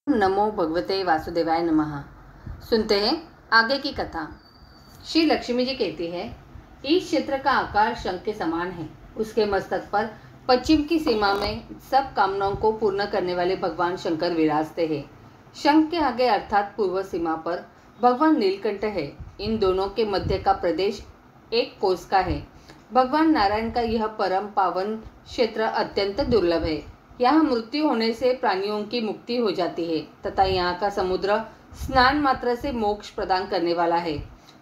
नमो भगवते वासुदेवाय नमः। सुनते हैं आगे की कथा। श्री लक्ष्मी जी कहती है, इस क्षेत्र का आकार शंख के समान है। उसके मस्तक पर पश्चिम की सीमा में सब कामनाओं को पूर्ण करने वाले भगवान शंकर विराजते हैं। शंख के आगे अर्थात पूर्व सीमा पर भगवान नीलकंठ है। इन दोनों के मध्य का प्रदेश एक कोस का है। भगवान नारायण का यह परम पावन क्षेत्र अत्यंत दुर्लभ है। यहाँ मृत्यु होने से प्राणियों की मुक्ति हो जाती है तथा यहाँ का समुद्र स्नान मात्र से मोक्ष प्रदान करने वाला है।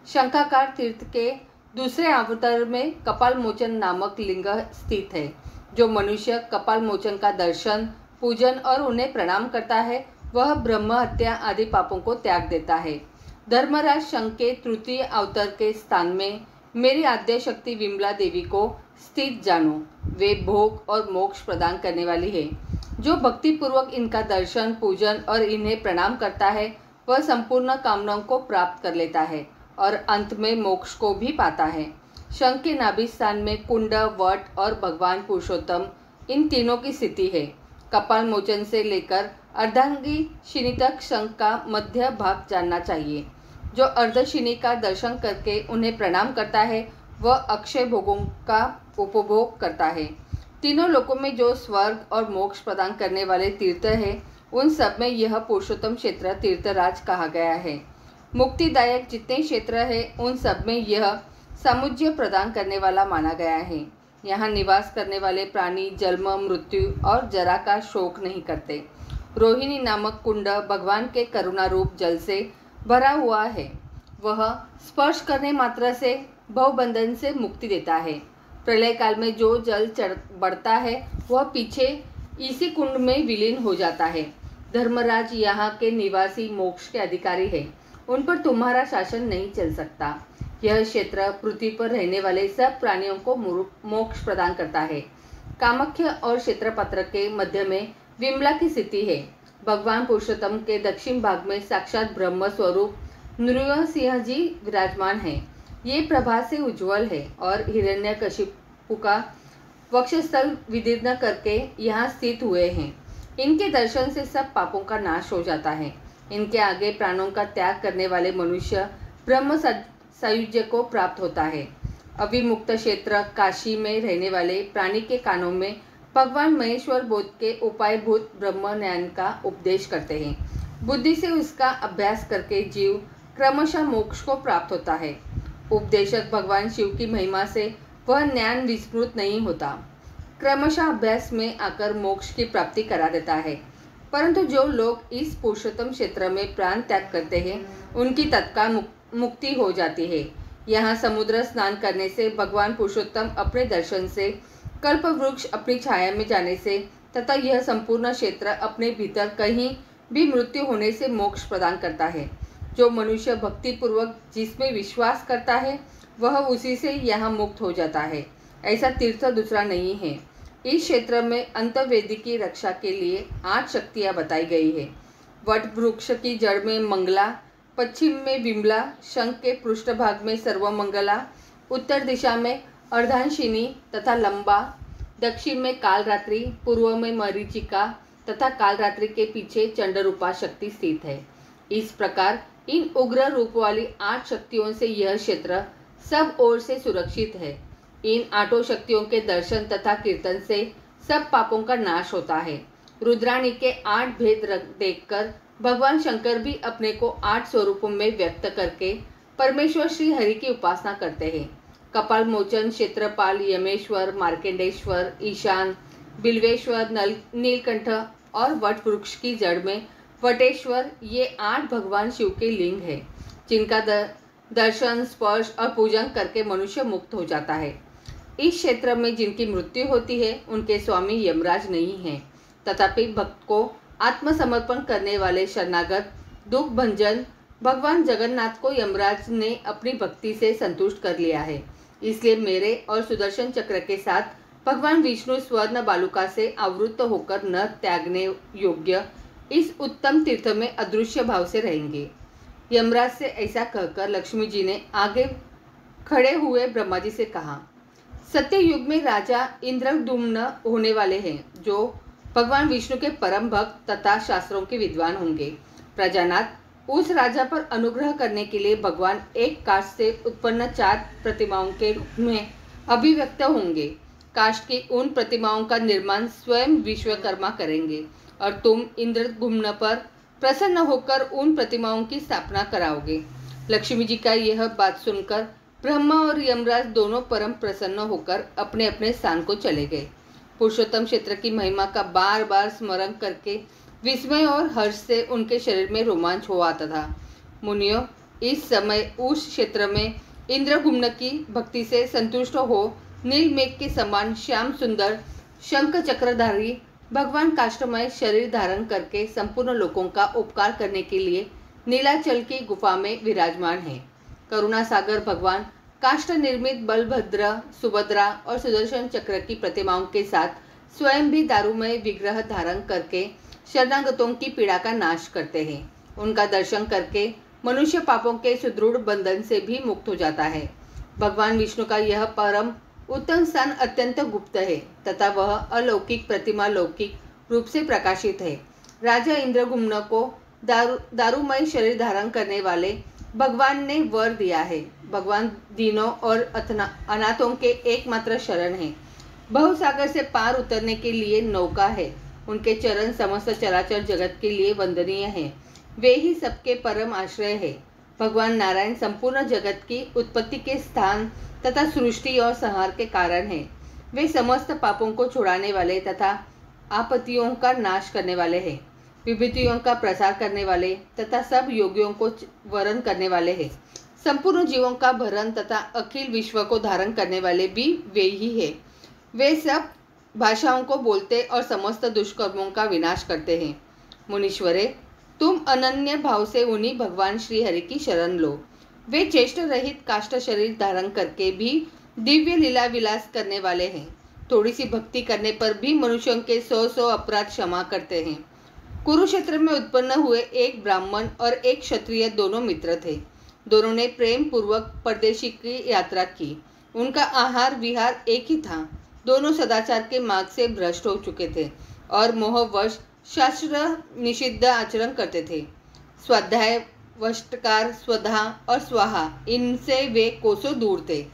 शंखाकार तीर्थ के दूसरे अवतार में कपाल मोचन नामक लिंग स्थित है। जो मनुष्य कपाल मोचन का दर्शन, पूजन और उन्हें प्रणाम करता है, वह ब्रह्म हत्या आदि पापों को त्याग देता है। धर्मराज शंख के तृतीय अवतार के स्थान में मेरी आद्य शक्ति विमला देवी को स्थित जानो। वे भोग और मोक्ष प्रदान करने वाली है। जो भक्ति पूर्वक इनका दर्शन, पूजन और इन्हें प्रणाम करता है, वह संपूर्ण कामनाओं को प्राप्त कर लेता है और अंत में मोक्ष को भी पाता है। शंख के नाभि स्थान में कुंड, वट और भगवान पुरुषोत्तम इन तीनों की स्थिति है। कपाल मोचन से लेकर अर्धांगिनी तक शंख का मध्य भाग जानना चाहिए। जो अर्धशिनी का दर्शन करके उन्हें प्रणाम करता है, वह अक्षय भोगों का उपभोग करता है। तीनों लोकों में जो स्वर्ग और मोक्ष प्रदान करने वाले तीर्थ है, उन सब में यह पुरुषोत्तम क्षेत्र तीर्थराज कहा गया है। मुक्तिदायक जितने क्षेत्र है, उन सब में यह सामुज्य प्रदान करने वाला माना गया है। यहाँ निवास करने वाले प्राणी जन्म, मृत्यु और जरा का शोक नहीं करते। रोहिणी नामक कुंड भगवान के करुणा रूप जल से भरा हुआ है। वह स्पर्श करने मात्र से भवबंधन से मुक्ति देता है। प्रलय काल में जो जल बढ़ता है, वह पीछे इसी कुंड में विलीन हो जाता है। धर्मराज यहाँ के निवासी मोक्ष के अधिकारी है। उन पर तुम्हारा शासन नहीं चल सकता। यह क्षेत्र पृथ्वी पर रहने वाले सब प्राणियों को मोक्ष प्रदान करता है। कामाख्य और क्षेत्रपत्र के मध्य में विमला की स्थिति है। भगवान पुरुषोत्तम के दक्षिण भाग में साक्षात ब्रह्म स्वरूप नृसिंह जी विराजमान है। ये प्रभा से उज्जवल है और हिरण्यकशिपु का वक्षस्थल विदीर्ण करके यहाँ स्थित हुए हैं। इनके दर्शन से सब पापों का नाश हो जाता है। इनके आगे प्राणों का त्याग करने वाले मनुष्य ब्रह्म सायुज्य को प्राप्त होता है। अविमुक्त क्षेत्र काशी में रहने वाले प्राणी के कानों में भगवान महेश्वर बोध के उपायभूत ब्रह्म ज्ञान का उपदेश करते हैं। बुद्धि से उसका अभ्यास करके जीव क्रमशः मोक्ष को प्राप्त होता है। उपदेशक भगवान शिव की महिमा से वह ज्ञान विस्मृत नहीं होता। क्रमशः अभ्यास में आकर मोक्ष की प्राप्ति करा देता है। परंतु जो लोग इस पुरुषोत्तम क्षेत्र में प्राण त्याग करते हैं, उनकी तत्काल मुक्ति हो जाती है। यहाँ समुद्र स्नान करने से, भगवान पुरुषोत्तम अपने दर्शन से, कल्प वृक्ष अपनी छाया में जाने से तथा यह संपूर्ण क्षेत्र अपने भीतर कहीं भी मृत्यु होने से मोक्ष प्रदान करता है। जो मनुष्य भक्ति पूर्वक जिसमें विश्वास करता है, वह उसी से यहाँ मुक्त हो जाता है। ऐसा तीर्थ दूसरा नहीं है। इस क्षेत्र में अंतर्वेदी की रक्षा के लिए 8 शक्तियाँ बताई गई है। वट वृक्ष की जड़ में मंगला, पश्चिम में विमला, शंख के पृष्ठभाग में सर्वमंगला, उत्तर दिशा में अर्धांशिनी तथा लंबा, दक्षिण में कालरात्रि, पूर्व में मरीचिका तथा कालरात्रि के पीछे चंडरूपा शक्ति स्थित है। इस प्रकार इन उग्र रूप वाली 8 शक्तियों से यह क्षेत्र सब ओर से सुरक्षित है। इन 8 शक्तियों के दर्शन तथा कीर्तन से सब पापों का नाश होता है। रुद्राणी के 8 भेद देखकर भगवान शंकर भी अपने को 8 स्वरूपों में व्यक्त करके परमेश्वर श्री हरि की उपासना करते हैं। कपाल मोचन, क्षेत्रपाल, यमेश्वर, मार्केंडेश्वर, ईशान, बिल्वेश्वर, नीलकंठ और वट वृक्ष की जड़ में वटेश्वर, ये 8 भगवान शिव के लिंग है, जिनका दर्शन, स्पर्श और पूजन करके मनुष्य मुक्त हो जाता है। इस क्षेत्र में जिनकी मृत्यु होती है, उनके स्वामी यमराज नहीं हैं। तथापि भक्त को आत्मसमर्पण करने वाले शरणागत दुख भंजन भगवान जगन्नाथ को यमराज ने अपनी भक्ति से संतुष्ट कर लिया है। इसलिए मेरे और सुदर्शन चक्र के साथ भगवान विष्णु स्वर्ण बालुका से आवृत्त होकर न त्यागने योग्य इस उत्तम तीर्थ में अदृश्य भाव से रहेंगे। यमराज से ऐसा कहकर लक्ष्मी जी ने आगे खड़े हुए ब्रह्मा जी से कहा, सत्य युग में राजा इंद्रदुम्न होने वाले हैं, जो भगवान विष्णु के परम भक्त तथा शास्त्रों के विद्वान होंगे। प्रजानाथ उस राजा पर अनुग्रह करने के लिए भगवान एक काष्ठ से उत्पन्न 4 प्रतिमाओं के रूप में अभिव्यक्त होंगे। काष्ठ की उन प्रतिमाओं का निर्माण स्वयं विश्वकर्मा करेंगे और तुम इंद्रगुम्न पर प्रसन्न होकर उन प्रतिमाओं की स्थापना कराओगे। लक्ष्मी जी का यह बात सुनकर ब्रह्मा और यमराज दोनों परम प्रसन्न होकर अपने अपने स्थान को चले गए। पुरुषोत्तम क्षेत्र की महिमा का बार बार स्मरण करके विस्मय और हर्ष से उनके शरीर में रोमांच हो आता था। मुनियों, इस समय उस क्षेत्र में इंद्रगुम्न की भक्ति से संतुष्ट हो नील मेघ के समान श्याम सुंदर शंख चक्रधारी भगवान काष्ठमय शरीर धारण करके संपूर्ण लोगों का उपकार करने के लिए नीलाचल की गुफा में विराजमान है। करुणा सागर भगवान काष्ठ निर्मित बलभद्र, सुभद्रा और सुदर्शन चक्र की प्रतिमाओं के साथ स्वयं भी दारुमय विग्रह धारण करके शरणागतों की पीड़ा का नाश करते हैं। उनका दर्शन करके मनुष्य पापों के सुदृढ़ बंधन से भी मुक्त हो जाता है। भगवान विष्णु का यह परम उत्तम स्थान अत्यंत गुप्त है तथा वह अलौकिक प्रतिमा लौकिक रूप से प्रकाशित है। राजा इंद्रगुम्न को दारुमय शरीर धारण करने वाले भगवान ने वर दिया है। भगवान दीनों और अनाथों के एकमात्र शरण है। भवसागर से पार उतरने के लिए नौका है। उनके चरण समस्त चराचर जगत के लिए वंदनीय है। वे ही सबके परम आश्रय है। भगवान नारायण संपूर्ण जगत की उत्पत्ति के स्थान तथा सृष्टि और संहार के कारण है। वे समस्त पापों को छुड़ाने वाले तथा आपत्तियों का नाश करने वाले हैं। विभूतियों का प्रसार करने वाले तथा सब योगियों को वरण करने वाले हैं। संपूर्ण जीवों का भरण तथा अखिल विश्व को धारण करने वाले भी वे ही है। वे सब भाषाओं को बोलते और समस्त दुष्कर्मों का विनाश करते हैं। मुनीश्वरे, तुम अनन्य भाव से उन्हीं भगवान श्री हरि की शरण लो। वे चेष्ट रहित काष्ठ शरीर धारण करके भी दिव्य लीला विलास करने वाले हैं। थोड़ी सी भक्ति करने पर भी मनुष्यों के 100 अपराध क्षमा करते हैं। कुरुक्षेत्र में उत्पन्न हुए एक ब्राह्मण और एक क्षत्रिय दोनों मित्र थे। दोनों ने प्रेम पूर्वक परदेशी की यात्रा की। उनका आहार विहार एक ही था। दोनों सदाचार के मार्ग से भ्रष्ट हो चुके थे और मोहवश शास्त्र निषिद्ध आचरण करते थे। स्वाध्याय, वष्टकार, स्वधा और स्वाहा, इनसे वे कोसों दूर थे।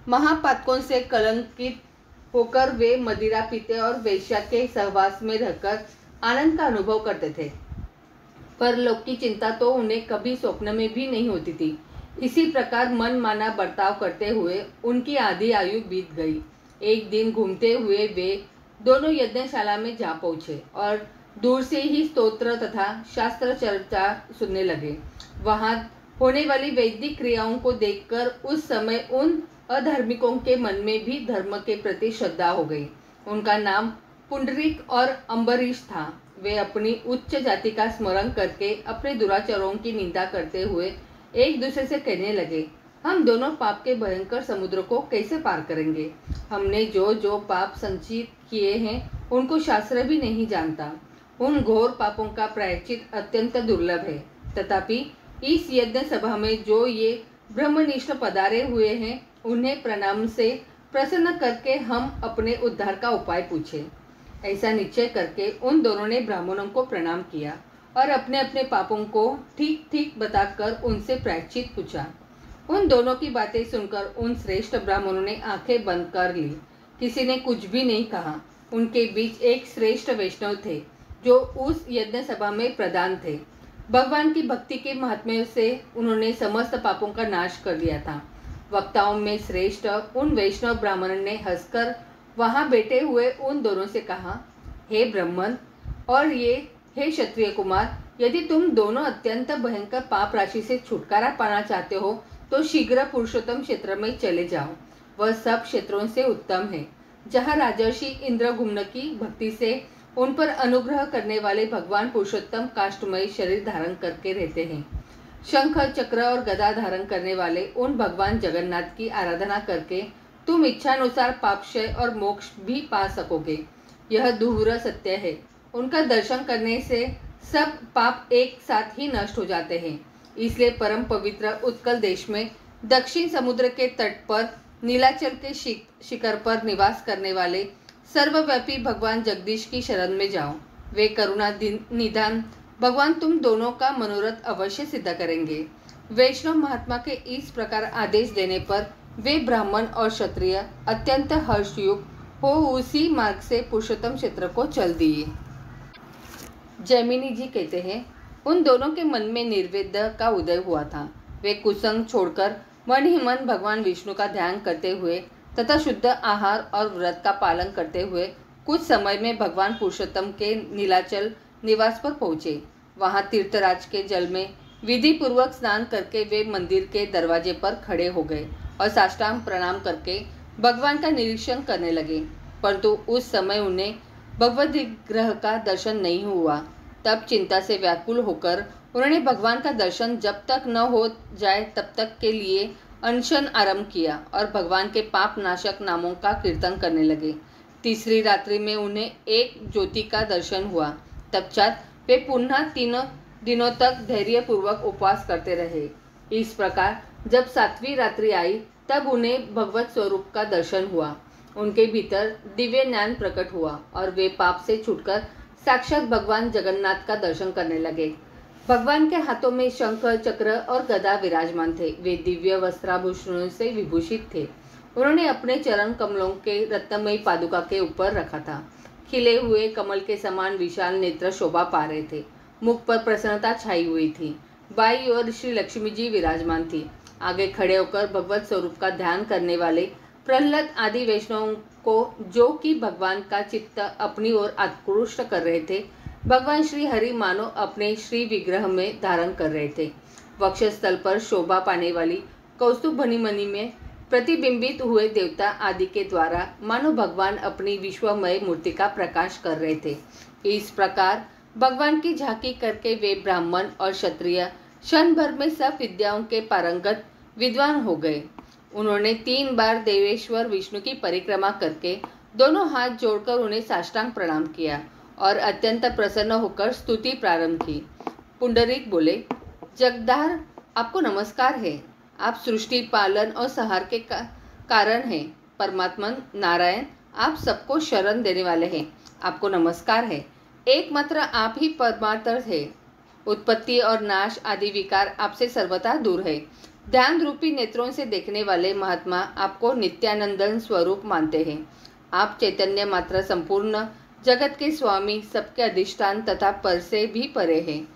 महापातकों से कलंकित होकर वे मदिरा पीते और वेश्या के सहवास में रहकर आनंद का अनुभव करते थे। परलोक की चिंता तो उन्हें कभी स्वप्न में भी नहीं होती थी। इसी प्रकार मन माना बर्ताव करते हुए उनकी आधी आयु बीत गई। एक दिन घूमते हुए वे दोनों यज्ञशाला में जा पहुँचे और दूर से ही स्तोत्र तथा शास्त्र चर्चा सुनने लगे। वहां होने वाली वैदिक क्रियाओं को देखकर उस समय उन अधार्मिकों के मन में भी धर्म के प्रति श्रद्धा हो गई। उनका नाम पुंडरीक और अम्बरीश था। वे अपनी उच्च जाति का स्मरण करके अपने दुराचारों की निंदा करते हुए एक दूसरे से कहने लगे, हम दोनों पाप के भयंकर समुद्र को कैसे पार करेंगे। हमने जो जो पाप संचित किए हैं उनको शास्त्र भी नहीं जानता। उन घोर पापों का प्रायश्चित अत्यंत दुर्लभ है। तथापि इस यज्ञ सभा में जो ये ब्रह्मनिष्ठ पधारे हुए हैं उन्हें प्रणाम से प्रसन्न करके हम अपने उद्धार का उपाय पूछे। ऐसा निश्चय करके उन दोनों ने ब्राह्मणों को प्रणाम किया और अपने अपने पापों को ठीक ठीक बताकर उनसे प्रायश्चित पूछा। उन दोनों की बातें सुनकर उन श्रेष्ठ ब्राह्मणों ने आंखें बंद कर ली। किसी ने कुछ भी नहीं कहा। उनके बीच एक श्रेष्ठ वैष्णव थे जो उस यज्ञ सभा में प्रधान थे। भगवान की भक्ति के महात्म्य से उन्होंने समस्त पापों का नाश कर दिया था। वक्ताओं में श्रेष्ठ उन वैष्णव ब्राह्मण ने हंसकर वहां बैठे हुए उन दोनों से कहा, हे ब्राह्मण और ये हे क्षत्रिय कुमार, यदि तुम दोनों अत्यंत भयंकर पाप राशि से छुटकारा पाना चाहते हो तो शीघ्र पुरुषोत्तम क्षेत्र में चले जाओ। वह सब क्षेत्रों से उत्तम है जहाँ राजर्षि इंद्रगुम्न की भक्ति से उन पर अनुग्रह करने वाले भगवान पुरुषोत्तम काष्ठमय शरीर धारण करके रहते हैं। शंख चक्र और गदा धारण करने वाले उन भगवान जगन्नाथ की आराधना करके तुम इच्छानुसार पापक्षय और मोक्ष भी पा सकोगे। यह दूर सत्य है। उनका दर्शन करने से सब पाप एक साथ ही नष्ट हो जाते हैं। इसलिए परम पवित्र उत्कल देश में दक्षिण समुद्र के तट पर नीलाचल के शिखर पर निवास करने वाले सर्वव्यापी भगवान जगदीश की शरण में जाओ। वे करुणा निदान भगवान तुम दोनों का मनोरथ अवश्य सिद्ध करेंगे। वैष्णव महात्मा के इस प्रकार आदेश देने पर वे ब्राह्मण और क्षत्रिय अत्यंत हर्षयुक्त हो उसी मार्ग से पुरुषोत्तम क्षेत्र को चल दिए। जैमिनी जी कहते हैं, उन दोनों के मन में निर्वेद का उदय हुआ था। वे कुसंग छोड़कर मन ही मन भगवान विष्णु का ध्यान करते हुए तथा शुद्ध आहार और व्रत का पालन करते हुए कुछ समय में भगवान पुरुषोत्तम के नीलाचल निवास पर पहुँचे। वहाँ तीर्थराज के जल में विधि पूर्वक स्नान करके वे मंदिर के दरवाजे पर खड़े हो गए और साष्टांग प्रणाम करके भगवान का निरीक्षण करने लगे, परंतु उस समय उन्हें भगवद विग्रह का दर्शन नहीं हुआ। तब चिंता से व्याकुल होकर उन्होंने भगवान का दर्शन जब तक न हो जाए तब तक के लिए अनशन आरंभ किया और भगवान के पाप नाशक नामों का कीर्तन करने लगे। तीसरी रात्रि में उन्हें एक ज्योति का दर्शन हुआ। तत्पश्चात वे पुनः 3 दिनों तक धैर्यपूर्वक उपवास करते रहे। इस प्रकार जब 7वीं रात्रि आई तब उन्हें भगवत स्वरूप का दर्शन हुआ। उनके भीतर दिव्य ज्ञान प्रकट हुआ और वे पाप से छूटकर साक्षात भगवान जगन्नाथ का दर्शन करने लगे। भगवान के हाथों में शंख, चक्र और गदा विराजमान थे। वे दिव्य वस्त्राभूषणों से विभूषित थे। उन्होंने अपने चरण कमलों के रत्नमयी पादुका के ऊपर रखा था। खिले हुए कमल के समान विशाल नेत्र शोभा पा रहे थे। मुख पर प्रसन्नता छाई हुई थी। बाई ओर श्री लक्ष्मी जी विराजमान थी। आगे खड़े होकर भगवत स्वरूप का ध्यान करने वाले प्रहलाद आदि वैष्णवों को, जो कि भगवान का चित्त अपनी ओर आकृष्ट कर रहे थे, भगवान श्री हरि मानो अपने श्री विग्रह में धारण कर रहे थे। वक्षस्थल पर शोभा पाने वाली कौस्तुभ मणि में प्रतिबिंबित हुए देवता आदि के द्वारा मानो भगवान अपनी विश्वमय मूर्ति का प्रकाश कर रहे थे। इस प्रकार भगवान की झांकी करके वे ब्राह्मण और क्षत्रिय क्षण भर में सब विद्याओं के पारंगत विद्वान हो गए। उन्होंने 3 बार देवेश्वर विष्णु की परिक्रमा करके दोनों हाथ जोड़कर उन्हें साष्टांग प्रणाम किया और अत्यंत प्रसन्न होकर स्तुति प्रारंभ की। पुंडरीक बोले, जगदार आपको नमस्कार है। आप सृष्टि पालन और संहार के कारण हैं। परमात्मा नारायण आप सबको शरण देने वाले हैं। आपको नमस्कार है। एकमात्र आप ही परमार्थ है। उत्पत्ति और नाश आदि विकार आपसे सर्वथा दूर है। ध्यान रूपी नेत्रों से देखने वाले महात्मा आपको नित्यानंदन स्वरूप मानते हैं। आप चैतन्य मात्र संपूर्ण जगत के स्वामी, सबके अधिष्ठान तथा पर से भी परे हैं।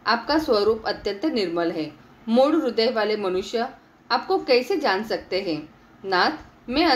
आपका स्वरूप अत्यंत निर्मल है। मूढ़ हृदय वाले मनुष्य आपको कैसे जान सकते हैं? नाथ, मैं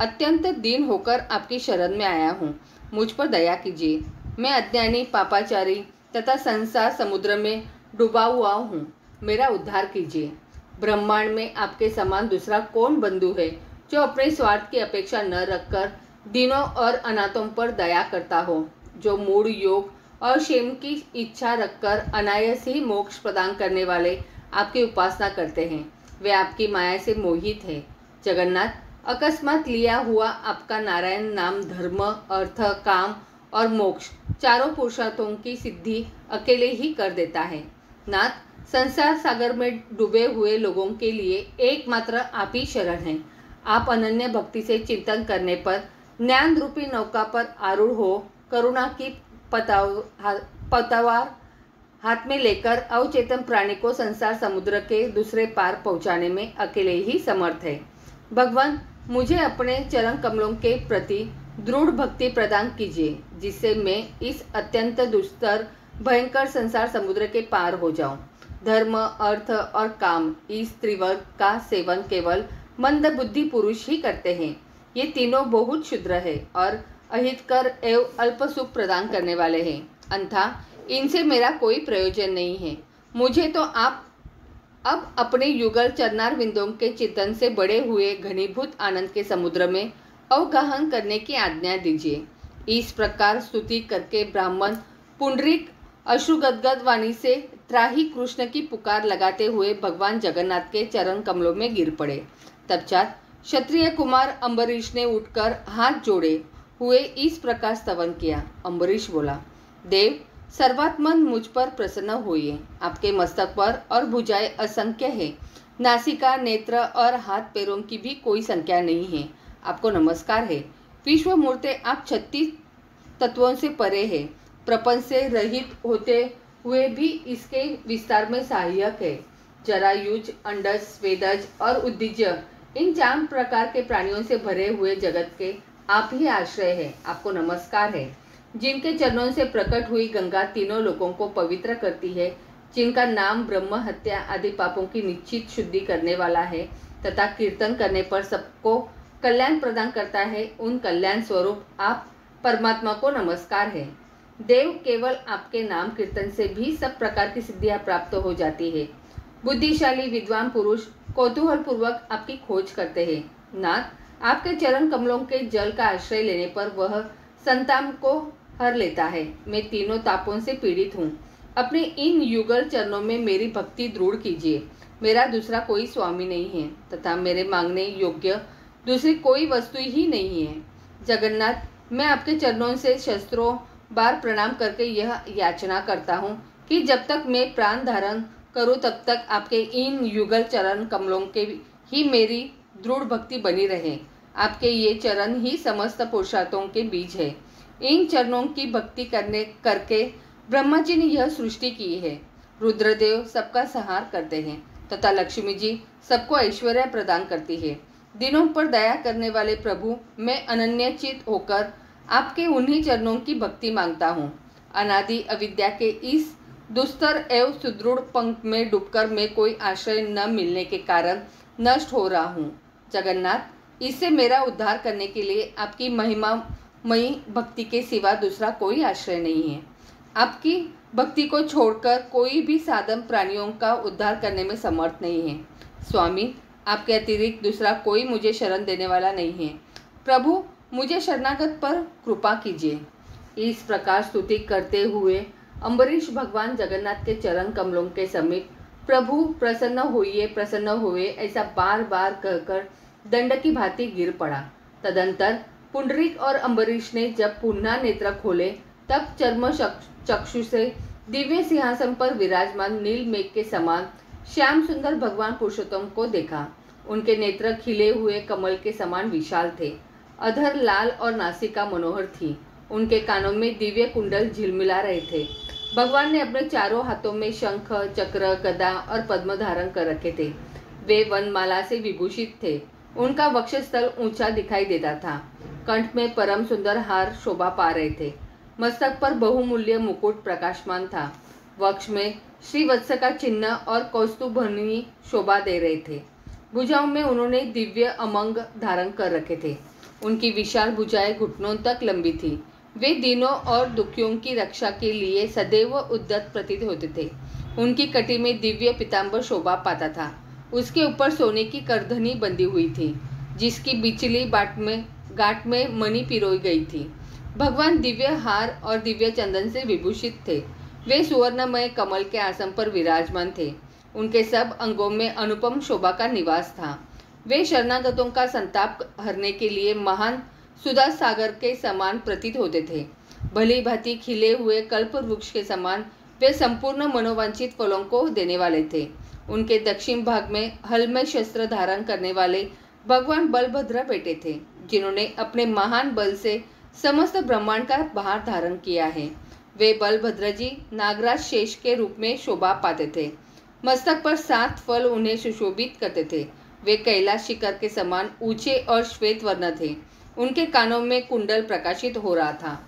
अत्यंत दीन होकर आपकी शरण में आया हूँ। मुझ पर दया कीजिए। मैं अज्ञानी, पापाचारी तथा संसार समुद्र में डूबा हुआ हूँ। मेरा उद्धार कीजिए। ब्रह्मांड में आपके समान दूसरा कौन बंधु है जो अपने स्वार्थ की अपेक्षा न रखकर दीनों और अनाथों पर दया करता हो, जो मूढ़ योग और क्षेम की इच्छा रखकर अनायास ही मोक्ष प्रदान करने वाले आपकी उपासना करते हैं। वे आपकी माया से मोहित है। जगन्नाथ, अकस्मात लिया हुआ आपका नारायण नाम धर्म, अर्थ, काम और मोक्ष चारों पुरुषार्थों की सिद्धि अकेले ही कर देता है। नाथ, संसार सागर में डूबे हुए लोगों के लिए एकमात्र आप ही शरण हैं। आप अनन्य भक्ति से चिंतन करने पर ज्ञान रूपी नौका पर आरूढ़ हो करुणा की पतवार हाथ में लेकर अवचेतन प्राणी को संसार समुद्र के दूसरे पार पहुंचाने में अकेले ही समर्थ है। भगवान, मुझे अपने चरण कमलों के प्रति दृढ़ भक्ति प्रदान कीजिए, जिससे मैं इस अत्यंत दुस्तर भयंकर संसार समुद्र के पार हो जाऊं। धर्म, अर्थ और काम, इस त्रिवर्ग का सेवन केवल मंद बुद्धि पुरुष ही करते हैं। ये तीनों बहुत क्षुद्र है और अहितकर एवं अल्प सुख प्रदान करने वाले हैं। अन्यथा इनसे मेरा कोई प्रयोजन नहीं है। मुझे तो आप अब अपने युगल चरणार बिंदुओं के चिंतन से बड़े हुए घनीभूत आनंद के समुद्र में अवगाहन करने की आज्ञा दीजिए। इस प्रकार स्तुति करके ब्राह्मण पुंडरीक अश्रुगदगद वाणी से त्राही कृष्ण की पुकार लगाते हुए भगवान जगन्नाथ के चरण कमलों में गिर पड़े। तत्पश्चात क्षत्रिय कुमार अम्बरीश ने उठकर हाथ जोड़े हुए इस प्रकार स्तवन किया। अम्बरीश बोला, देव, सर्वात्मन मुझ पर प्रसन्न होइए। आपके मस्तक पर और भुजाएं असंख्य है। नासिका, नेत्र और हाथ पैरों की भी कोई संख्या नहीं है। आपको नमस्कार है। विश्व मूर्ते आप 36 तत्वों से परे है, प्रपंच से रहित होते हुए भी इसके विस्तार में सहायक है। जरायुज, अंडज, स्वेदज और उद्दीज्य, इन 4 प्रकार के प्राणियों से भरे हुए जगत के आप ही आश्रय है। आपको नमस्कार है। जिनके चरणों से प्रकट हुई गंगा तीनों लोगों को पवित्र करती है, जिनका नाम ब्रह्म हत्या आदि पापों की निश्चित शुद्धि करने वाला है तथा कीर्तन करने पर सबको कल्याण प्रदान करता है, उन कल्याण स्वरूप आप परमात्मा को नमस्कार है। देव केवल आपके नाम कीर्तन से भी सब प्रकार की सिद्धियां प्राप्त हो जाती है। बुद्धिशाली विद्वान पुरुष कौतूहल पूर्वक आपकी खोज करते हैं। नाथ, आपके चरण कमलों के जल का आश्रय लेने पर वह संताप को हर लेता है। मैं तीनों तापों से पीड़ित हूँ। अपने इन युगल चरणों में मेरी भक्ति दृढ़ कीजिए। मेरा दूसरा कोई स्वामी नहीं है तथा मेरे मांगने योग्य दूसरी कोई वस्तु ही नहीं है। जगन्नाथ, मैं आपके चरणों से शस्त्रों बार प्रणाम करके यह याचना करता हूँ कि जब तक मैं प्राण धारण करूँ तब तक आपके इन युगल चरण कमलों के ही मेरी दृढ़ भक्ति बनी रहे। आपके ये चरण ही समस्त पुरुषार्थों के बीज है। इन चरणों की भक्ति करके ब्रह्मा जी ने यह सृष्टि की है। रुद्रदेव सबका संहार करते हैं तथा लक्ष्मी जी सबको ऐश्वर्य प्रदान करती है। दिनों पर दया करने वाले प्रभु, मैं अनन्यचित होकर आपके उन्हीं चरणों की भक्ति मांगता हूँ। अनादि अविद्या के इस दुस्तर एवं सुदृढ़ पंख में डूबकर मैं कोई आश्रय न मिलने के कारण नष्ट हो रहा हूँ। जगन्नाथ, इससे मेरा उद्धार करने के लिए आपकी महिमामयी भक्ति के सिवा दूसरा कोई आश्रय नहीं है। आपकी भक्ति को छोड़कर कोई भी साधन प्राणियों का उद्धार करने में समर्थ नहीं है। स्वामी, आपके अतिरिक्त दूसरा कोई मुझे शरण देने वाला नहीं है। प्रभु, मुझे शरणागत पर कृपा कीजिए। इस प्रकार स्तुति करते हुए अम्बरीश भगवान जगन्नाथ के चरण कमलों के समीप प्रभु प्रसन्न होइए ऐसा बार बार कहकर दंड की भांति गिर पड़ा। तदंतर पुंडरीक और अम्बरीश ने जब पुनः नेत्र खोले तब चर्म चक्षु से दिव्य सिंहासन पर विराजमान नील मेघ के समान श्याम सुंदर भगवान पुरुषोत्तम को देखा। उनके नेत्र खिले हुए कमल के समान विशाल थे। अधर लाल और नासिका मनोहर थी। उनके कानों में दिव्य कुंडल झिलमिला रहे थे। भगवान ने अपने चारों हाथों में शंख, चक्र, गदा और पद्म धारण कर रखे थे। वे वनमाला से विभूषित थे। उनका वक्षस्थल ऊंचा दिखाई देता था। कंठ में परम सुंदर हार शोभा पा रहे थे। मस्तक पर बहुमूल्य मुकुट प्रकाशमान था। वक्ष में श्रीवत्स का चिन्ह और कौस्तुभनी शोभा दे रहे थे। भुजाओं में उन्होंने दिव्य अमंग धारण कर रखे थे। उनकी विशाल भुजाएं घुटनों तक लंबी थी। वे दीनों और दुखियों की रक्षा के लिए सदैव उद्यत प्रतीत होते थे। उनकी कटी में दिव्य पीताम्बर शोभा पाता था। उसके ऊपर सोने की करधनी बंधी हुई थी, जिसकी बिचली गांठ में मणि पिरोई गई थी। भगवान दिव्य हार और दिव्य चंदन से विभूषित थे। वे सुवर्णमय कमल के आसन पर विराजमान थे। उनके सब अंगों में अनुपम शोभा का निवास था। वे शरणागतों का संताप हरने के लिए महान सुधा सागर के समान प्रतीत होते थे। भली भांति खिले हुए कल्प वृक्ष के समान वे संपूर्ण मनोवांछित फलों को देने वाले थे। उनके दक्षिण भाग में हल में शस्त्र धारण करने वाले भगवान बलभद्र बैठे थे, जिन्होंने अपने महान बल से समस्त ब्रह्मांड का भार धारण किया है। वे बलभद्र जी नागराज शेष के रूप में शोभा पाते थे। मस्तक पर 7 फल उन्हें सुशोभित करते थे। वे कैलाश शिखर के समान ऊंचे और श्वेत वर्ण थे। उनके कानों में कुंडल प्रकाशित हो रहा था।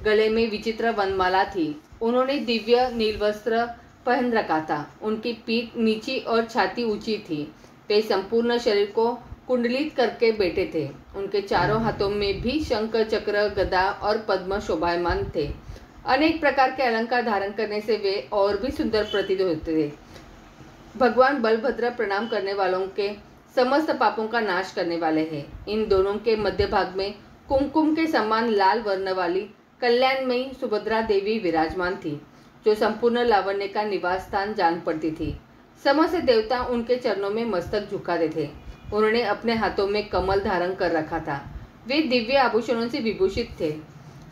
गले में विचित्र वनमाला थी। उन्होंने दिव्य नीलवस्त्र पहन रखा था। उनकी पीठ नीची और छाती ऊंची थी। वे संपूर्ण शरीर को कुंडलित करके बैठे थे। उनके चारों हाथों में भी शंख, चक्र, गदा और पद्म शोभायमान थे। अनेक प्रकार के अलंकार धारण करने से वे और भी सुंदर प्रतीत होते थे। भगवान बलभद्र प्रणाम करने वालों के समस्त पापों का नाश करने वाले हैं। इन दोनों के मध्य भाग में कुमकुम के समान लाल वर्ण वाली कल्याणमयी सुभद्रा देवी विराजमान थी, जो संपूर्ण लावण्य का निवास स्थान जान पड़ती थी। समस्त देवता उनके चरणों में मस्तक झुकाते थे। उन्होंने अपने हाथों में कमल धारण कर रखा था। वे दिव्य आभूषणों से विभूषित थे।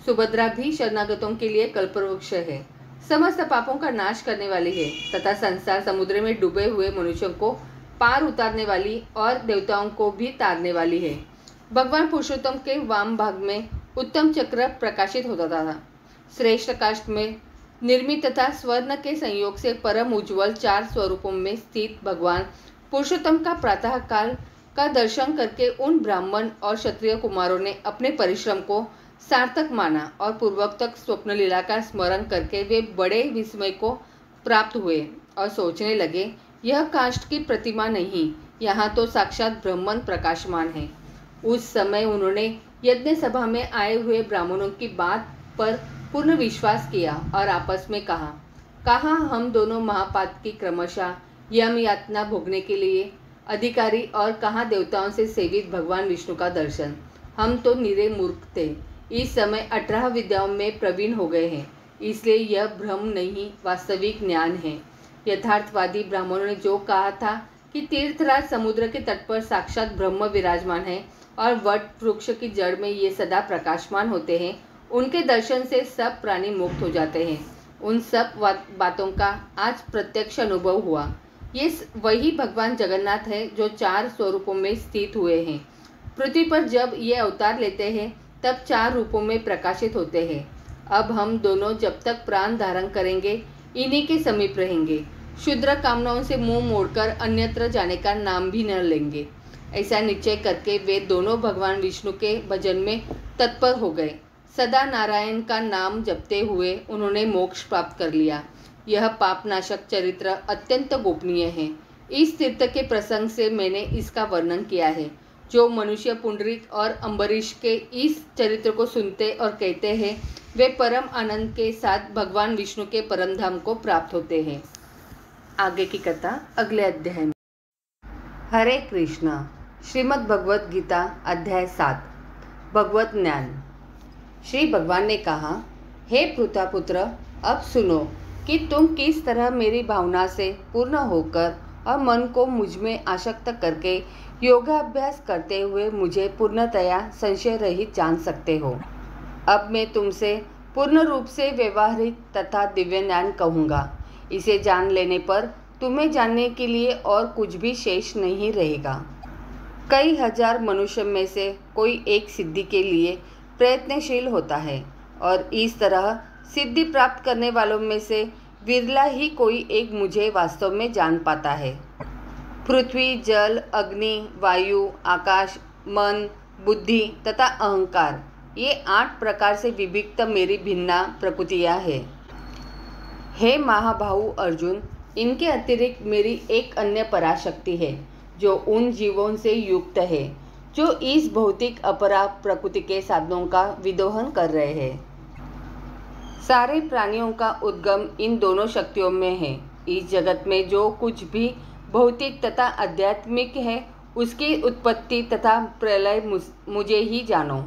सुभद्रा भी शरणागतों के लिए कल्पवृक्ष है, समस्त पापों का नाश करने वाली है तथा संसार समुद्र में डूबे हुए मनुष्यों को पार उतारने वाली और देवताओं को भी तारने वाली है। भगवान पुरुषोत्तम के वाम भाग में उत्तम चक्र प्रकाशित होता था। श्रेष्ठ काष्ठ में निर्मित तथा स्वर्ण के संयोग से परम उज्ज्वल 4 स्वरूपों में स्थित भगवान पुरुषोत्तम का प्रातः काल का दर्शन करके उन ब्राह्मण और क्षत्रिय कुमारों ने अपने परिश्रम को सार्थक माना और पूर्वोक्त स्वप्न लीला का स्मरण करके वे बड़े विस्मय को प्राप्त हुए और सोचने लगे, यह काष्ठ की प्रतिमा नहीं, यहाँ तो साक्षात ब्रह्मन प्रकाशमान है। उस समय उन्होंने यज्ञ सभा में आए हुए ब्राह्मणों की बात पर पूर्ण विश्वास किया और आपस में कहा हम दोनों महापात की क्रमशः यम यातना भोगने के लिए अधिकारी और कहाँ देवताओं से सेवित भगवान विष्णु का दर्शन। हम तो निरे मूर्ख थे, इस समय 18 विद्याओं में प्रवीण हो गए हैं, इसलिए यह भ्रम नहीं वास्तविक ज्ञान है। यथार्थवादी ब्राह्मणों ने जो कहा था कि तीर्थराज समुद्र के तट पर साक्षात ब्रह्म विराजमान है और वट वृक्ष की जड़ में ये सदा प्रकाशमान होते हैं, उनके दर्शन से सब प्राणी मुक्त हो जाते हैं। उन सब बातों का आज प्रत्यक्ष अनुभव हुआ। ये वही भगवान जगन्नाथ है जो 4 स्वरूपों में स्थित हुए हैं। पृथ्वी पर जब ये अवतार लेते हैं तब 4 रूपों में प्रकाशित होते हैं। अब हम दोनों जब तक प्राण धारण करेंगे इन्हीं के समीप रहेंगे, क्षुद्र कामनाओं से मुंह मोड़कर अन्यत्र जाने का नाम भी न लेंगे। ऐसा निश्चय करके वे दोनों भगवान विष्णु के भजन में तत्पर हो गए। सदा नारायण का नाम जपते हुए उन्होंने मोक्ष प्राप्त कर लिया। यह पापनाशक चरित्र अत्यंत गोपनीय है। इस तीर्थ के प्रसंग से मैंने इसका वर्णन किया है। जो मनुष्य पुंडरीक और अम्बरीश के इस चरित्र को सुनते और कहते हैं वे परम आनंद के साथ भगवान विष्णु के परम धाम को प्राप्त होते हैं। आगे की कथा अगले अध्याय में। हरे कृष्णा। श्रीमद् भगवत गीता अध्याय 7 भगवत ज्ञान। श्री भगवान ने कहा, हे पृथापुत्र, अब सुनो कि तुम किस तरह मेरी भावना से पूर्ण होकर और मन को मुझ में आसक्त करके योगाभ्यास करते हुए मुझे पूर्णतया संशय रहित जान सकते हो। अब मैं तुमसे पूर्ण रूप से व्यवहारिक तथा दिव्य ज्ञान कहूँगा। इसे जान लेने पर तुम्हें जानने के लिए और कुछ भी शेष नहीं रहेगा। कई हजार मनुष्य में से कोई एक सिद्धि के लिए प्रयत्नशील होता है और इस तरह सिद्धि प्राप्त करने वालों में से विरला ही कोई एक मुझे वास्तव में जान पाता है। पृथ्वी, जल, अग्नि, वायु, आकाश, मन, बुद्धि तथा अहंकार, ये 8 प्रकार से विभक्त मेरी भिन्ना प्रकृतियाँ हैं। हे महाबाहु अर्जुन, इनके अतिरिक्त मेरी एक अन्य पराशक्ति है जो उन जीवों से युक्त है जो इस भौतिक अपरा प्रकृति के साधनों का विदोहन कर रहे हैं। सारे प्राणियों का उद्गम इन दोनों शक्तियों में है। इस जगत में जो कुछ भी भौतिक तथा आध्यात्मिक है उसकी उत्पत्ति तथा प्रलय मुझे ही जानो।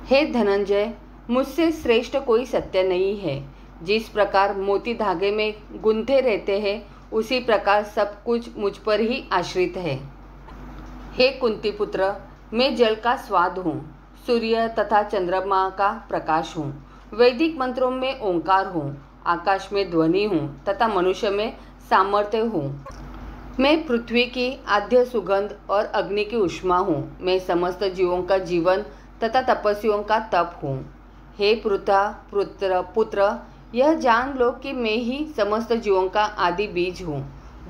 हे धनंजय, मुझसे श्रेष्ठ कोई सत्य नहीं है। जिस प्रकार मोती धागे में गुंथे रहते हैं उसी प्रकार सब कुछ मुझ पर ही आश्रित है। हे कुंती पुत्र, मैं जल का स्वाद हूँ, सूर्य तथा चंद्रमा का प्रकाश हूँ, वैदिक मंत्रों में ओंकार हूँ, आकाश में ध्वनि हूँ तथा मनुष्य में सामर्थ्य हूँ। मैं पृथ्वी की आद्य सुगंध और अग्नि की उष्मा हूँ। मैं समस्त जीवों का जीवन तथा तपस्वियों का तप हूँ। हे पुत्र, यह जान लो कि मैं ही समस्त जीवों का आदि बीज हूँ,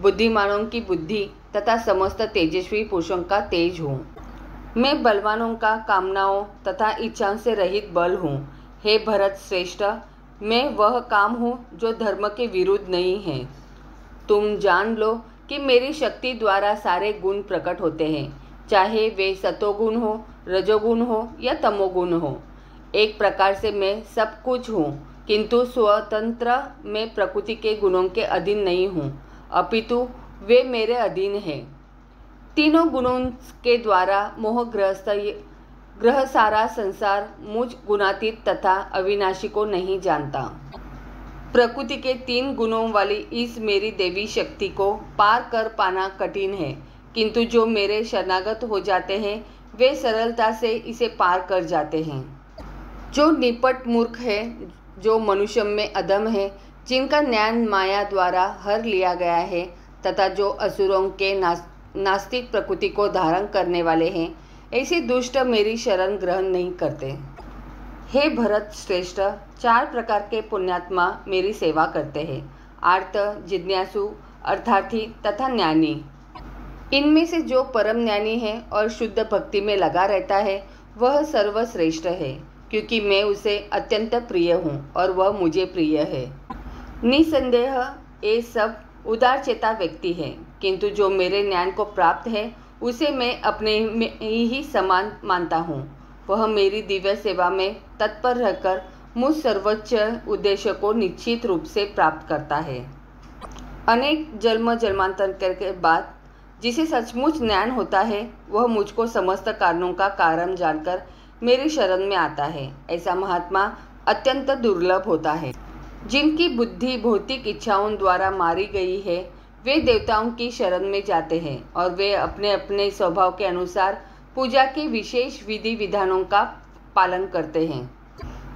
बुद्धिमानों की बुद्धि तथा समस्त तेजस्वी पुरुषों का तेज हूँ। मैं बलवानों का कामनाओं तथा इच्छाओं से रहित बल हूँ। हे भरत श्रेष्ठ, मैं वह काम हूँ जो धर्म के विरुद्ध नहीं है। तुम जान लो कि मेरी शक्ति द्वारा सारे गुण प्रकट होते हैं, चाहे वे सतोगुण हो, रजोगुण हो या तमोगुण हो। एक प्रकार से मैं सब कुछ हूँ, किंतु स्वतंत्र मैं प्रकृति के गुणों के अधीन नहीं हूँ, अपितु वे मेरे अधीन हैं। तीनों गुणों के द्वारा मोहग्रस्त ग्रह सारा संसार मुझ गुणातीत तथा अविनाशी को नहीं जानता। प्रकृति के 3 गुणों वाली इस मेरी देवी शक्ति को पार कर पाना कठिन है, किंतु जो मेरे शरणागत हो जाते हैं वे सरलता से इसे पार कर जाते हैं। जो निपट मूर्ख है, जो मनुष्य में अधम है, जिनका ज्ञान माया द्वारा हर लिया गया है तथा जो असुरों के नास्तिक प्रकृति को धारण करने वाले हैं, ऐसे दुष्ट मेरी शरण ग्रहण नहीं करते। हे भरत श्रेष्ठ, 4 प्रकार के पुण्यात्मा मेरी सेवा करते हैं, आर्त, जिज्ञासु, अर्थार्थी तथा ज्ञानी। इनमें से जो परम ज्ञानी है और शुद्ध भक्ति में लगा रहता है वह सर्वश्रेष्ठ है, क्योंकि मैं उसे अत्यंत प्रिय हूँ और वह मुझे प्रिय है। निसंदेह ये सब उदार चेता व्यक्ति है, किंतु जो मेरे ज्ञान को प्राप्त है उसे मैं अपने में ही समान मानता हूँ। वह मेरी दिव्य सेवा में तत्पर रहकर मुझ सर्वोच्च उद्देश्य को निश्चित रूप से प्राप्त करता है। अनेक जन्म जन्मांतर के बाद जिसे सचमुच ज्ञान होता है वह मुझको समस्त कारणों का कारण जानकर मेरी शरण में आता है। ऐसा महात्मा अत्यंत दुर्लभ होता है। जिनकी बुद्धि भौतिक इच्छाओं द्वारा मारी गई है वे देवताओं की शरण में जाते हैं और वे अपने अपने स्वभाव के अनुसार पूजा के विशेष विधि विधानों का पालन करते हैं।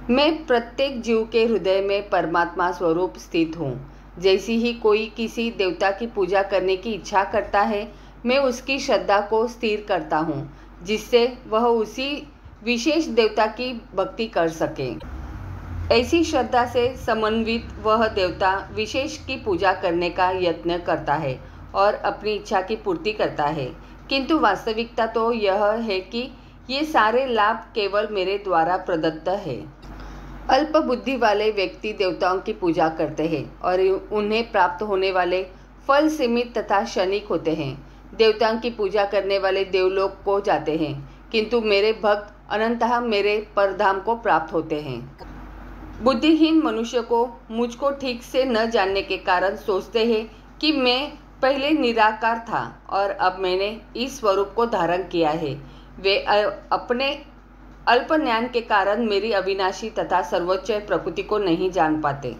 मैं प्रत्येक जीव के हृदय में परमात्मा स्वरूप स्थित हूँ। जैसी ही कोई किसी देवता की पूजा करने की इच्छा करता है मैं उसकी श्रद्धा को स्थिर करता हूँ, जिससे वह उसी विशेष देवता की भक्ति कर सके। ऐसी श्रद्धा से समन्वित वह देवता विशेष की पूजा करने का यत्न करता है और अपनी इच्छा की पूर्ति करता है, किंतु वास्तविकता तो यह है कि ये सारे लाभ केवल मेरे द्वारा प्रदत्त है। अल्प बुद्धि वाले व्यक्ति देवताओं की पूजा करते हैं और उन्हें प्राप्त होने वाले फल सीमित तथा क्षणिक होते हैं। देवताओं की पूजा करने वाले देवलोक को जाते हैं, किंतु मेरे भक्त अनंतः मेरे परधाम को प्राप्त होते हैं। बुद्धिहीन मनुष्य को मुझको ठीक से न जानने के कारण सोचते हैं कि मैं पहले निराकार था और अब मैंने इस स्वरूप को धारण किया है। वे अपने अल्प ज्ञान के कारण मेरी अविनाशी तथा सर्वोच्च प्रकृति को नहीं जान पाते।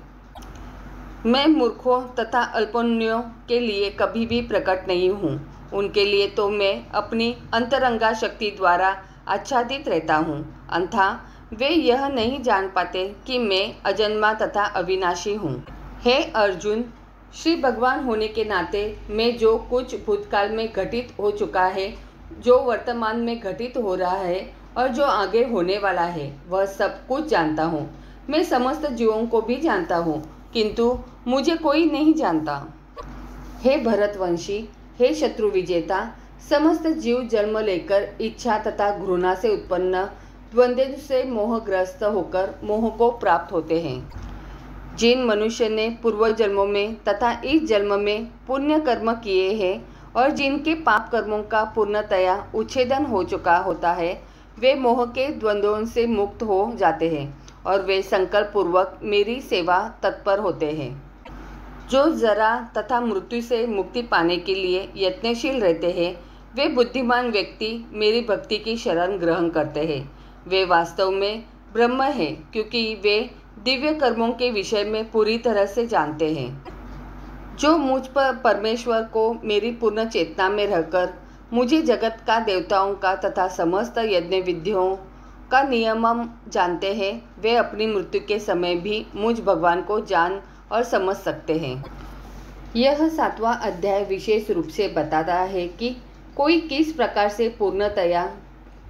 मैं मूर्खों तथा अल्पज्ञों के लिए कभी भी प्रकट नहीं हूँ। उनके लिए तो मैं अपनी अंतरंगा शक्ति द्वारा आच्छादित रहता हूँ, अन्यथा वे यह नहीं जान पाते कि मैं अजन्मा तथा अविनाशी हूँ। हे अर्जुन, श्री भगवान होने के नाते मैं जो कुछ भूतकाल में घटित हो चुका है, जो वर्तमान में घटित हो रहा है और जो आगे होने वाला है वह सब कुछ जानता हूँ। मैं समस्त जीवों को भी जानता हूँ, किंतु मुझे कोई नहीं जानता। हे भरतवंशी, हे शत्रु विजेता, समस्त जीव जन्म लेकर इच्छा तथा घृणा से उत्पन्न द्वंद्व से मोहग्रस्त होकर मोह को प्राप्त होते हैं। जिन मनुष्य ने पूर्व जन्मों में तथा इस जन्म में पुण्य कर्म किए हैं और जिनके पाप कर्मों का पूर्णतया उच्छेदन हो चुका होता है वे मोह के द्वंद्वों से मुक्त हो जाते हैं और वे संकल्प पूर्वक मेरी सेवा तत्पर होते हैं। जो जरा तथा मृत्यु से मुक्ति पाने के लिए यत्नशील रहते हैं वे बुद्धिमान व्यक्ति मेरी भक्ति की शरण ग्रहण करते हैं। वे वास्तव में ब्रह्म हैं, क्योंकि वे दिव्य कर्मों के विषय में पूरी तरह से जानते हैं। जो मुझ पर परमेश्वर को मेरी पूर्ण चेतना में रहकर मुझे जगत का, देवताओं का तथा समस्त यज्ञ विधियों का नियम जानते हैं वे अपनी मृत्यु के समय भी मुझ भगवान को जान और समझ सकते हैं। यह 7वां अध्याय विशेष रूप से बताता है कि कोई किस प्रकार से पूर्णतया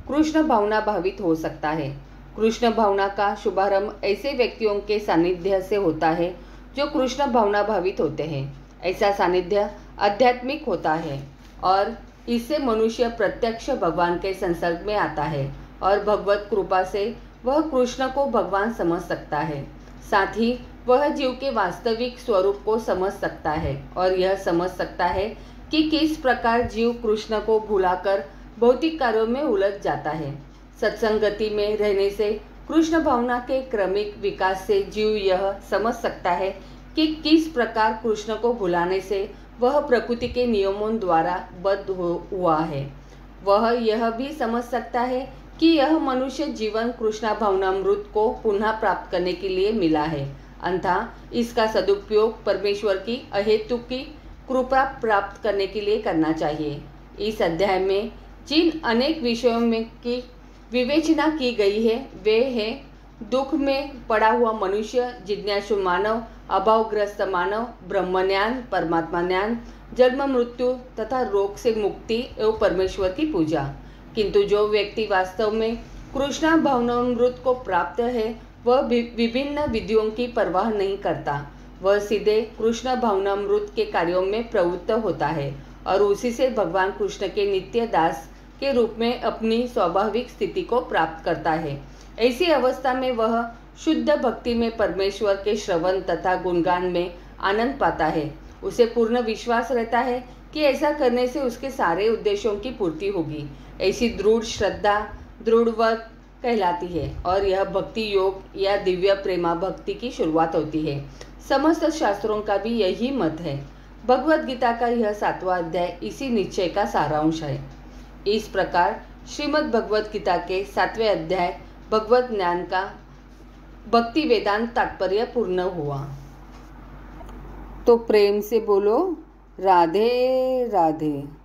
कृष्ण भावना भावित हो सकता है। कृष्ण भावना का शुभारंभ ऐसे व्यक्तियों के सानिध्य से होता है जो कृष्ण भावना भावित होते हैं। ऐसा सानिध्य आध्यात्मिक होता है और इससे मनुष्य प्रत्यक्ष भगवान के संसर्ग में आता है और भगवत कृपा से वह कृष्ण को भगवान समझ सकता है। साथ ही वह जीव के वास्तविक स्वरूप को समझ सकता है और यह समझ सकता है कि किस प्रकार जीव कृष्ण को भुलाकर भौतिक कार्यों में उलझ जाता है। सत्संगति में रहने से कृष्ण भावना के क्रमिक विकास से जीव यह समझ सकता है कि किस प्रकार कृष्ण को भुलाने से वह प्रकृति के नियमों द्वारा बद्ध हुआ है। वह यह भी समझ सकता है कि यह मनुष्य जीवन कृष्ण भावनामृत को पुनः प्राप्त करने के लिए मिला है, अन्यथा इसका सदुपयोग परमेश्वर की अहेतुकी कृपा प्राप्त करने के लिए करना चाहिए। इस अध्याय में जिन अनेक विषयों में की विवेचना की गई है वे है दुख में पड़ा हुआ मनुष्य, जिज्ञासु मानव, अभावग्रस्त मानव, ब्रह्मज्ञान, परमात्मा ज्ञान, जन्म मृत्यु तथा रोग से मुक्ति एवं परमेश्वर की पूजा। किंतु जो व्यक्ति वास्तव में कृष्ण भावनामृत को प्राप्त है वह विभिन्न विधियों की परवाह नहीं करता। वह सीधे कृष्ण भावनामृत के कार्यों में प्रवृत्त होता है और उसी से भगवान कृष्ण के नित्य दास के रूप में अपनी स्वाभाविक स्थिति को प्राप्त करता है। ऐसी अवस्था में वह शुद्ध भक्ति में परमेश्वर के श्रवण तथा गुणगान में आनंद पाता है। उसे पूर्ण विश्वास रहता है कि ऐसा करने से उसके सारे उद्देश्यों की पूर्ति होगी। ऐसी दृढ़ श्रद्धा दृढ़व्रत कहलाती है और यह भक्ति योग या दिव्य प्रेमा भक्ति की शुरुआत होती है। समस्त शास्त्रों का भी यही मत है। भगवद गीता का यह 7वां अध्याय इसी निश्चय का सारांश है। इस प्रकार श्रीमद् भगवद गीता के 7वें अध्याय भगवत ज्ञान का भक्ति वेदांत तात्पर्य पूर्ण हुआ। तो प्रेम से बोलो राधे राधे।